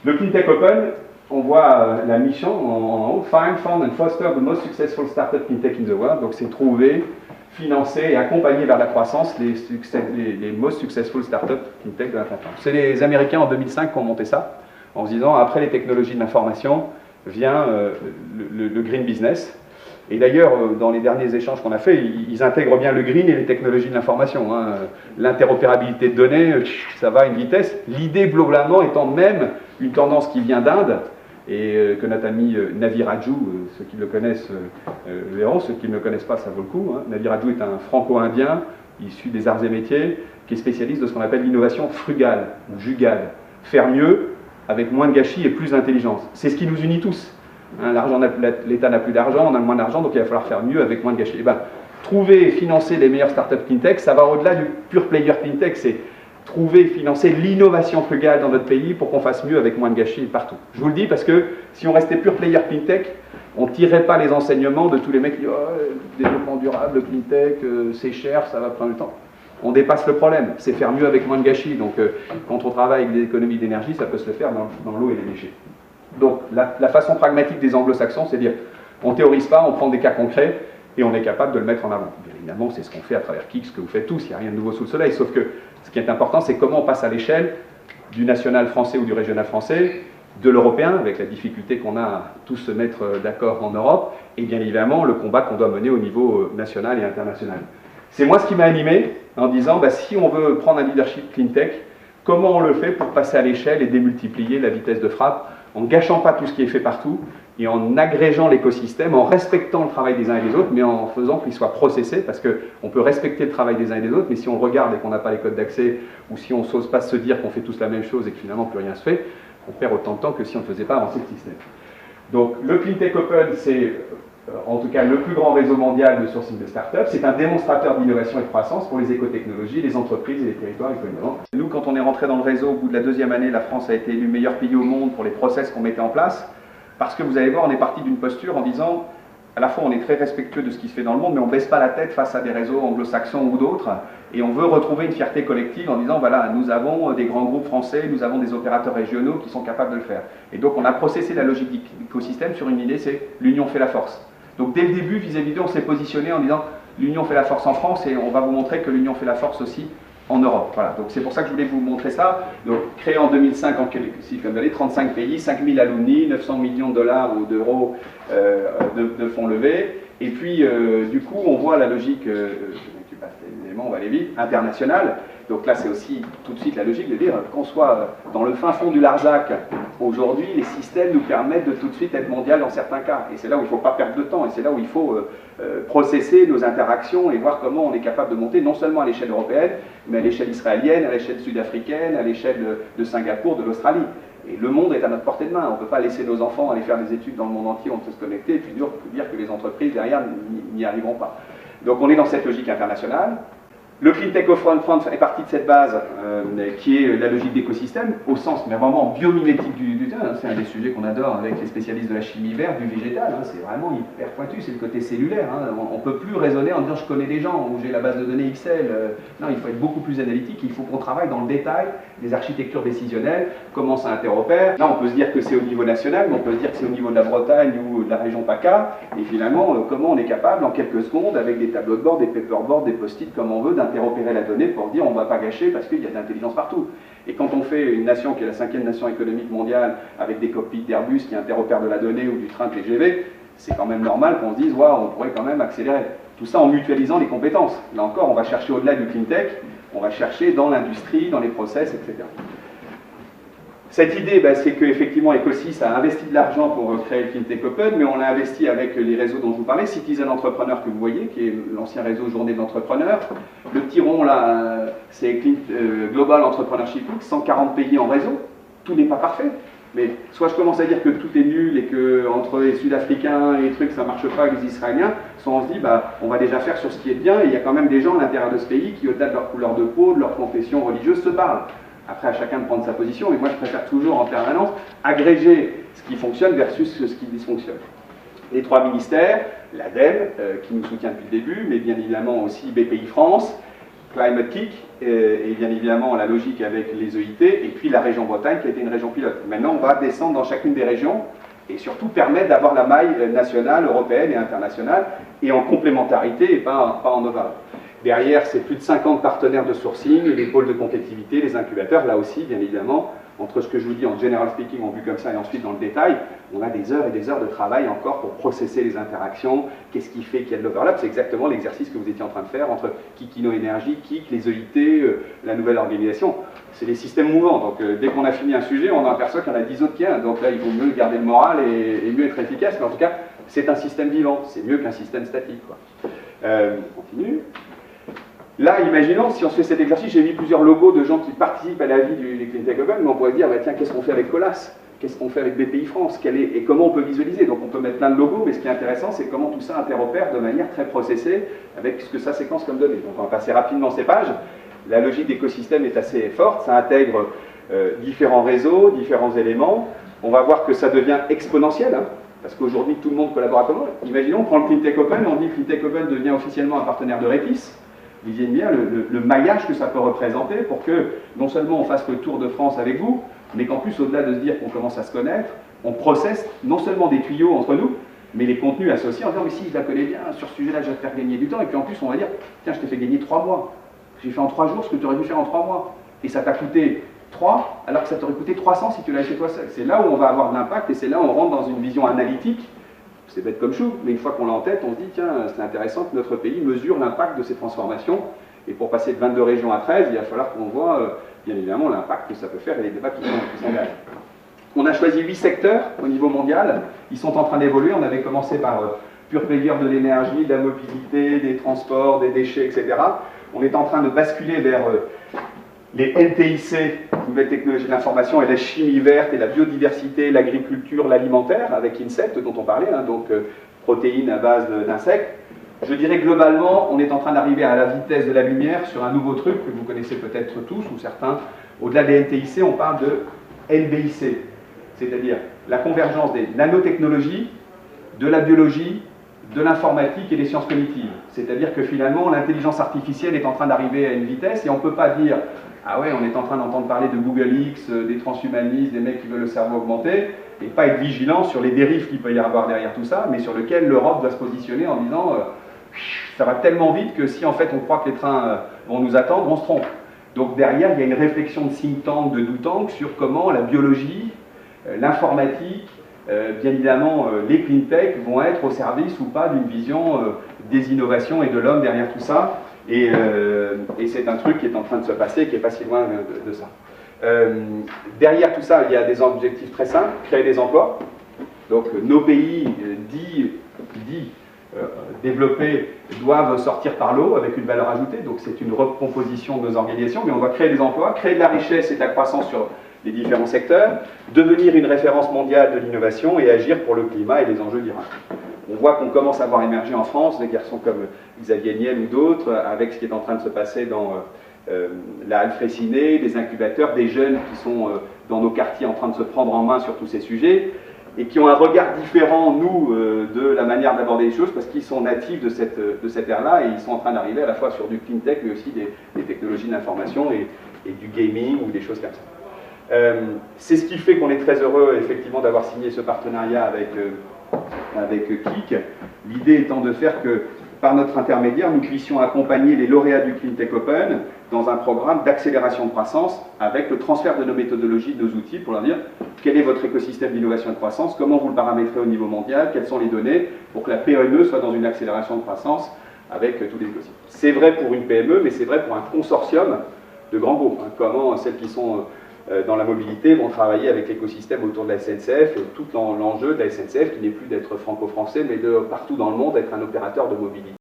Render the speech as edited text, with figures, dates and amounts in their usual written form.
Le CleanTech Open, on voit la mission en haut, Find, Fund and Foster the most successful startup CleanTech in the world. Donc c'est trouver, financer et accompagner vers la croissance les most successful startups CleanTech de la plateforme. C'est les Américains en 2005 qui ont monté ça, en se disant après les technologies de l'information vient le green business. Et d'ailleurs, dans les derniers échanges qu'on a fait, ils intègrent bien le green et les technologies de l'information. Hein. L'interopérabilité de données, ça va à une vitesse. L'idée, globalement, étant même une tendance qui vient d'Inde, et que notre ami Navi Raju, ceux qui le connaissent verront, ceux qui ne le connaissent pas, ça vaut le coup. Hein. Navi Raju est un franco-indien, issu des arts et métiers, qui est spécialiste de ce qu'on appelle l'innovation frugale, ou jugale. Faire mieux, avec moins de gâchis et plus d'intelligence. C'est ce qui nous unit tous. Hein, l'État n'a plus d'argent, on a moins d'argent, donc il va falloir faire mieux avec moins de gâchis. Et ben, trouver et financer les meilleures startups cleantech, ça va au-delà du pure player cleantech, c'est trouver et financer l'innovation frugale dans notre pays pour qu'on fasse mieux avec moins de gâchis partout. Je vous le dis parce que si on restait pure player cleantech, on ne tirerait pas les enseignements de tous les mecs qui disent oh, développement durable, cleantech, c'est cher, ça va prendre du temps. On dépasse le problème, c'est faire mieux avec moins de gâchis. Donc quand on travaille avec des économies d'énergie, ça peut se le faire dans l'eau et les déchets. Donc la façon pragmatique des anglo-saxons, c'est dire on ne théorise pas, on prend des cas concrets et on est capable de le mettre en avant. Bien évidemment, c'est ce qu'on fait à travers Kik, ce que vous faites tous, il n'y a rien de nouveau sous le soleil, sauf que ce qui est important, c'est comment on passe à l'échelle du national français ou du régional français, de l'européen, avec la difficulté qu'on a à tous se mettre d'accord en Europe, et bien évidemment le combat qu'on doit mener au niveau national et international. C'est moi ce qui m'a animé en disant, bah, si on veut prendre un leadership cleantech, comment on le fait pour passer à l'échelle et démultiplier la vitesse de frappe en ne gâchant pas tout ce qui est fait partout et en agrégeant l'écosystème, en respectant le travail des uns et des autres, mais en faisant qu'il soit processé, parce qu'on peut respecter le travail des uns et des autres, mais si on regarde et qu'on n'a pas les codes d'accès, ou si on n'ose pas se dire qu'on fait tous la même chose et que finalement plus rien se fait, on perd autant de temps que si on ne faisait pas avancer le système. Donc le CleanTech Open, c'est en tout cas le plus grand réseau mondial de sourcing de start-up. C'est un démonstrateur d'innovation et de croissance pour les écotechnologies, les entreprises et les territoires économiques. Nous, quand on est rentré dans le réseau, au bout de la deuxième année, la France a été élu meilleur pays au monde pour les process qu'on mettait en place. Parce que vous allez voir, on est parti d'une posture en disant, à la fois on est très respectueux de ce qui se fait dans le monde, mais on ne baisse pas la tête face à des réseaux anglo-saxons ou d'autres, et on veut retrouver une fierté collective en disant, voilà, nous avons des grands groupes français, nous avons des opérateurs régionaux qui sont capables de le faire. Et donc on a processé la logique d'écosystème sur une idée, c'est l'union fait la force. Donc dès le début, vis-à-vis d'eux, on s'est positionné en disant, l'union fait la force en France, et on va vous montrer que l'union fait la force aussi en Europe. Voilà. Donc c'est pour ça que je voulais vous montrer ça. Donc créé en 2005 en Silicon Valley, 35 pays, 5000 alumni, 900 millions de dollars ou d'euros de fonds levés. Et puis du coup, on voit la logique, tu passes les éléments, on va aller vite, internationale. Donc là, c'est aussi tout de suite la logique de dire qu'on soit dans le fin fond du Larzac. Aujourd'hui, les systèmes nous permettent de tout de suite être mondial dans certains cas. Et c'est là où il ne faut pas perdre de temps. Et c'est là où il faut processer nos interactions et voir comment on est capable de monter non seulement à l'échelle européenne, mais à l'échelle israélienne, à l'échelle sud-africaine, à l'échelle de Singapour, de l'Australie. Et le monde est à notre portée de main. On ne peut pas laisser nos enfants aller faire des études dans le monde entier, on peut se connecter et puis dire que les entreprises derrière n'y arriveront pas. Donc on est dans cette logique internationale. Le CleanTech Open Fund est parti de cette base qui est la logique d'écosystème, au sens mais vraiment biomimétique du terrain. C'est un des sujets qu'on adore avec les spécialistes de la chimie verte, du végétal. Hein, c'est vraiment hyper pointu, c'est le côté cellulaire. Hein. On ne peut plus raisonner en disant je connais des gens ou j'ai la base de données Excel. Non, il faut être beaucoup plus analytique. Il faut qu'on travaille dans le détail des architectures décisionnelles, comment ça interopère. Là, on peut se dire que c'est au niveau national, mais on peut se dire que c'est au niveau de la Bretagne ou de la région PACA. Et finalement, comment on est capable en quelques secondes, avec des tableaux de bord, des paperboards, des post-it, comme on veut, d'interopérer la donnée pour dire on ne va pas gâcher parce qu'il y a de l'intelligence partout. Et quand on fait une nation qui est la 5e nation économique mondiale avec des cockpits d'Airbus qui interopèrent de la donnée ou du train TGV, c'est quand même normal qu'on se dise waouh, on pourrait quand même accélérer. Tout ça en mutualisant les compétences. Là encore, on va chercher au-delà du cleantech, on va chercher dans l'industrie, dans les process, etc. Cette idée, c'est qu'effectivement Ecosys a investi de l'argent pour créer le CleanTech Open, mais on l'a investi avec les réseaux dont je vous parlais, Citizen Entrepreneur que vous voyez, qui est l'ancien réseau Journée de l'entrepreneur. Le petit rond là, c'est Global Entrepreneurship Week, 140 pays en réseau. Tout n'est pas parfait, mais soit je commence à dire que tout est nul et que entre les Sud-Africains et les trucs ça marche pas avec les Israéliens, soit on se dit on va déjà faire sur ce qui est bien, et il y a quand même des gens à l'intérieur de ce pays qui, au-delà de leur couleur de peau, de leur confession religieuse, se parlent. Après, à chacun de prendre sa position, mais moi je préfère toujours en permanence agréger ce qui fonctionne versus ce qui dysfonctionne. Les trois ministères, l'ADEME, qui nous soutient depuis le début, mais bien évidemment aussi BPI France, Climate Kick, et bien évidemment la logique avec les EIT, et puis la région Bretagne qui a été une région pilote. Maintenant, on va descendre dans chacune des régions, et surtout permettre d'avoir la maille nationale, européenne et internationale, et en complémentarité et pas en ovale. Derrière, c'est plus de 50 partenaires de sourcing, les pôles de compétitivité, les incubateurs, là aussi, bien évidemment, entre ce que je vous dis en general speaking, en vue comme ça, et ensuite dans le détail, on a des heures et des heures de travail encore pour processer les interactions, qu'est-ce qui fait qu'il y a de l'overlap, c'est exactement l'exercice que vous étiez en train de faire entre Kikino Énergie, KIK, les EIT, la nouvelle organisation. C'est des systèmes mouvants, donc dès qu'on a fini un sujet, on en aperçoit qu'il y en a 10 autres qui y a, donc là il vaut mieux garder le moral et mieux être efficace, mais en tout cas, c'est un système vivant, c'est mieux qu'un système statique, quoi. On continue. Là, imaginons, si on se fait cet exercice, j'ai mis plusieurs logos de gens qui participent à la vie du Cleantech Open, mais on pourrait se dire, bah, tiens, qu'est-ce qu'on fait avec Colas? Qu'est-ce qu'on fait avec BPI France? Et comment on peut visualiser? Donc on peut mettre plein de logos, mais ce qui est intéressant, c'est comment tout ça interopère de manière très processée avec ce que ça séquence comme données. Donc on va passer rapidement ces pages. La logique d'écosystème est assez forte, ça intègre différents réseaux, différents éléments. On va voir que ça devient exponentiel, hein, parce qu'aujourd'hui tout le monde collabore à comment. Imaginons, on prend le Cleantech Open, on dit que Cleantech Open devient officiellement un partenaire de Repis. Vous voyez bien le maillage que ça peut représenter pour que non seulement on fasse le tour de France avec vous, mais qu'en plus, au-delà de se dire qu'on commence à se connaître, on processe non seulement des tuyaux entre nous, mais les contenus associés en disant mais si je la connais bien, sur ce sujet-là je vais te faire gagner du temps, et puis en plus on va dire tiens je t'ai fait gagner 3 mois, j'ai fait en 3 jours ce que tu aurais dû faire en 3 mois, et ça t'a coûté 3 alors que ça t'aurait coûté 300 si tu l'avais fait toi seul. C'est là où on va avoir de l'impact et c'est là où on rentre dans une vision analytique. C'est bête comme chou, mais une fois qu'on l'a en tête, on se dit tiens, c'est intéressant que notre pays mesure l'impact de ces transformations. Et pour passer de 22 régions à 13, il va falloir qu'on voit bien évidemment l'impact que ça peut faire et les débats qui s'engagent. On a choisi 8 secteurs au niveau mondial. Ils sont en train d'évoluer. On avait commencé par pure player de l'énergie, de la mobilité, des transports, des déchets, etc. On est en train de basculer vers les NTIC, nouvelles technologies de l'information, et la chimie verte, et la biodiversité, l'agriculture, l'alimentaire, avec Insect dont on parlait, hein, donc protéines à base d'insectes. Je dirais globalement, on est en train d'arriver à la vitesse de la lumière sur un nouveau truc que vous connaissez peut-être tous ou certains. Au-delà des NTIC, on parle de NBIC, c'est-à-dire la convergence des nanotechnologies, de la biologie, de l'informatique et des sciences cognitives. C'est-à-dire que finalement, l'intelligence artificielle est en train d'arriver à une vitesse et on ne peut pas dire ah ouais, on est en train d'entendre parler de Google X, des transhumanistes, des mecs qui veulent le cerveau augmenté, et pas être vigilant sur les dérives qu'il peut y avoir derrière tout ça, mais sur lequel l'Europe doit se positionner en disant ça va tellement vite que si en fait on croit que les trains vont nous attendre, on se trompe. Donc derrière, il y a une réflexion de think tank, de do tank sur comment la biologie, l'informatique, bien évidemment les clean tech vont être au service ou pas d'une vision des innovations et de l'homme derrière tout ça. Et c'est un truc qui est en train de se passer, qui n'est pas si loin de ça. Derrière tout ça, il y a des objectifs très simples, créer des emplois. Donc nos pays dits développés doivent sortir par l'eau avec une valeur ajoutée, donc c'est une recomposition de nos organisations, mais on va créer des emplois, créer de la richesse et de la croissance sur les différents secteurs, devenir une référence mondiale de l'innovation et agir pour le climat et les enjeux durables. On voit qu'on commence à voir émerger en France des garçons comme Xavier Niel ou d'autres, avec ce qui est en train de se passer dans la halle Fraissinet, des incubateurs, des jeunes qui sont dans nos quartiers en train de se prendre en main sur tous ces sujets, et qui ont un regard différent, nous, de la manière d'aborder les choses, parce qu'ils sont natifs de cette ère-là, et ils sont en train d'arriver à la fois sur du clean tech, mais aussi des technologies d'information et du gaming ou des choses comme ça. C'est ce qui fait qu'on est très heureux, effectivement, d'avoir signé ce partenariat avec KIK, l'idée étant de faire que, par notre intermédiaire, nous puissions accompagner les lauréats du Cleantech Open dans un programme d'accélération de croissance avec le transfert de nos méthodologies, de nos outils, pour leur dire quel est votre écosystème d'innovation et de croissance, comment vous le paramétrez au niveau mondial, quelles sont les données, pour que la PME soit dans une accélération de croissance avec tous les écosystèmes. C'est vrai pour une PME, mais c'est vrai pour un consortium de grands groupes, hein, comment celles qui sont dans la mobilité vont travailler avec l'écosystème autour de la SNCF et tout l'enjeu de la SNCF qui n'est plus d'être franco-français mais de partout dans le monde être un opérateur de mobilité.